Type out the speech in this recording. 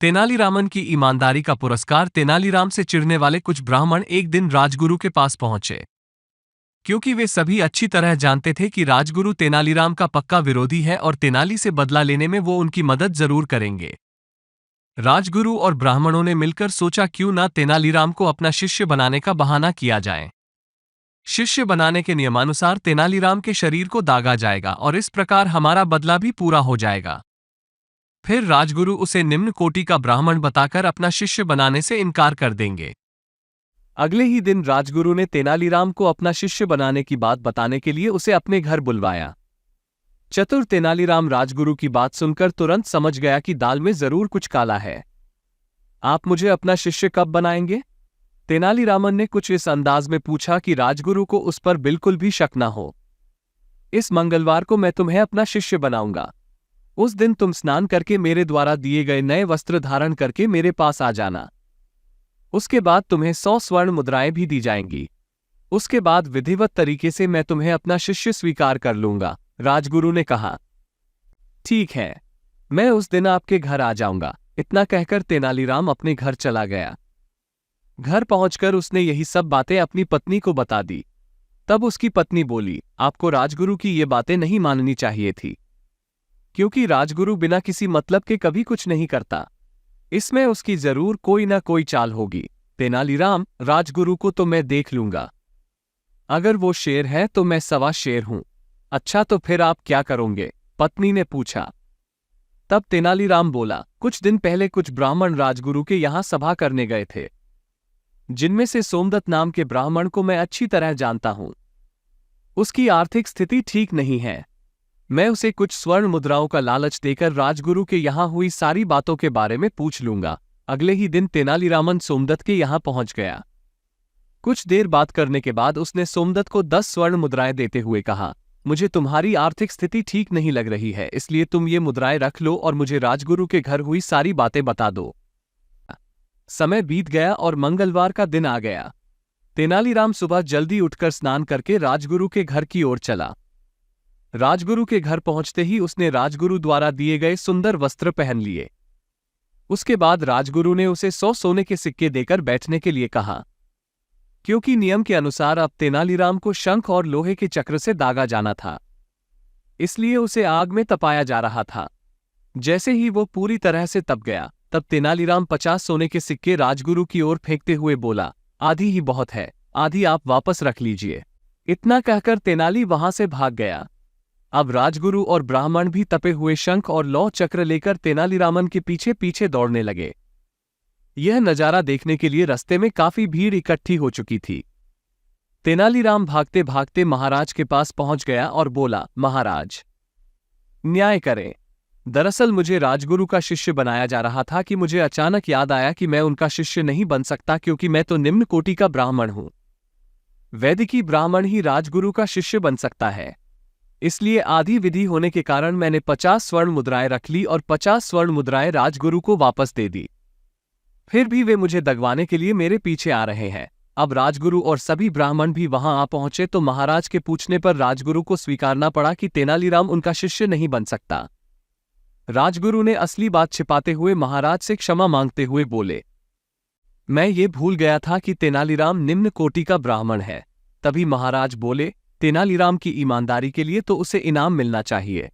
तेनालीरामन की ईमानदारी का पुरस्कार। तेनालीराम से चिढ़ने वाले कुछ ब्राह्मण एक दिन राजगुरु के पास पहुंचे, क्योंकि वे सभी अच्छी तरह जानते थे कि राजगुरु तेनालीराम का पक्का विरोधी है और तेनाली से बदला लेने में वो उनकी मदद जरूर करेंगे। राजगुरु और ब्राह्मणों ने मिलकर सोचा क्यों ना तेनालीराम को अपना शिष्य बनाने का बहाना किया जाए। शिष्य बनाने के नियमानुसार तेनालीराम के शरीर को दागा जाएगा और इस प्रकार हमारा बदला भी पूरा हो जाएगा। फिर राजगुरु उसे निम्न कोटि का ब्राह्मण बताकर अपना शिष्य बनाने से इनकार कर देंगे। अगले ही दिन राजगुरु ने तेनालीराम को अपना शिष्य बनाने की बात बताने के लिए उसे अपने घर बुलवाया। चतुर तेनालीराम राजगुरु की बात सुनकर तुरंत समझ गया कि दाल में जरूर कुछ काला है। आप मुझे अपना शिष्य कब बनाएंगे? तेनालीरामन ने कुछ इस अंदाज में पूछा कि राजगुरु को उस पर बिल्कुल भी शक न हो। इस मंगलवार को मैं तुम्हें अपना शिष्य बनाऊंगा। उस दिन तुम स्नान करके मेरे द्वारा दिए गए नए वस्त्र धारण करके मेरे पास आ जाना। उसके बाद तुम्हें 100 स्वर्ण मुद्राएं भी दी जाएंगी। उसके बाद विधिवत तरीके से मैं तुम्हें अपना शिष्य स्वीकार कर लूंगा। राजगुरु ने कहा, ठीक है, मैं उस दिन आपके घर आ जाऊंगा। इतना कहकर तेनालीराम अपने घर चला गया। घर पहुंचकर उसने यही सब बातें अपनी पत्नी को बता दी। तब उसकी पत्नी बोली, आपको राजगुरु की ये बातें नहीं माननी चाहिए थी, क्योंकि राजगुरु बिना किसी मतलब के कभी कुछ नहीं करता। इसमें उसकी जरूर कोई ना कोई चाल होगी। तेनालीराम, राजगुरु को तो मैं देख लूंगा। अगर वो शेर है तो मैं सवा शेर हूं। अच्छा, तो फिर आप क्या करोगे? पत्नी ने पूछा। तब तेनालीराम बोला, कुछ दिन पहले कुछ ब्राह्मण राजगुरु के यहां सभा करने गए थे, जिनमें से सोमदत्त नाम के ब्राह्मण को मैं अच्छी तरह जानता हूं। उसकी आर्थिक स्थिति ठीक नहीं है। मैं उसे कुछ स्वर्ण मुद्राओं का लालच देकर राजगुरु के यहां हुई सारी बातों के बारे में पूछ लूंगा। अगले ही दिन तेनालीरामन सोमदत्त के यहां पहुंच गया। कुछ देर बात करने के बाद उसने सोमदत्त को 10 स्वर्ण मुद्राएं देते हुए कहा, मुझे तुम्हारी आर्थिक स्थिति ठीक नहीं लग रही है, इसलिए तुम ये मुद्राएं रख लो और मुझे राजगुरु के घर हुई सारी बातें बता दो। समय बीत गया और मंगलवार का दिन आ गया। तेनालीराम सुबह जल्दी उठकर स्नान करके राजगुरु के घर की ओर चला। राजगुरु के घर पहुंचते ही उसने राजगुरु द्वारा दिए गए सुंदर वस्त्र पहन लिए। उसके बाद राजगुरु ने उसे 100 सोने के सिक्के देकर बैठने के लिए कहा, क्योंकि नियम के अनुसार अब तेनालीराम को शंख और लोहे के चक्र से दागा जाना था, इसलिए उसे आग में तपाया जा रहा था। जैसे ही वो पूरी तरह से तप गया, तब तेनालीराम 50 सोने के सिक्के राजगुरु की ओर फेंकते हुए बोला, आधी ही बहुत है, आधी आप वापस रख लीजिए। इतना कहकर तेनाली वहां से भाग गया। अब राजगुरु और ब्राह्मण भी तपे हुए शंख और लौह चक्र लेकर तेनालीरामन के पीछे पीछे दौड़ने लगे। यह नजारा देखने के लिए रास्ते में काफी भीड़ इकट्ठी हो चुकी थी। तेनालीराम भागते भागते महाराज के पास पहुंच गया और बोला, महाराज, न्याय करें। दरअसल मुझे राजगुरु का शिष्य बनाया जा रहा था कि मुझे अचानक याद आया कि मैं उनका शिष्य नहीं बन सकता, क्योंकि मैं तो निम्न कोटि का ब्राह्मण हूं। वैदिकी ब्राह्मण ही राजगुरु का शिष्य बन सकता है। इसलिए आधी विधि होने के कारण मैंने 50 स्वर्ण मुद्राएं रख ली और 50 स्वर्ण मुद्राएं राजगुरु को वापस दे दी। फिर भी वे मुझे दगवाने के लिए मेरे पीछे आ रहे हैं। अब राजगुरु और सभी ब्राह्मण भी वहां आ पहुंचे तो महाराज के पूछने पर राजगुरु को स्वीकारना पड़ा कि तेनालीराम उनका शिष्य नहीं बन सकता। राजगुरु ने असली बात छिपाते हुए महाराज से क्षमा मांगते हुए बोले, मैं ये भूल गया था कि तेनालीराम निम्न कोटि का ब्राह्मण है। तभी महाराज बोले, तेनालीराम की ईमानदारी के लिए तो उसे इनाम मिलना चाहिए।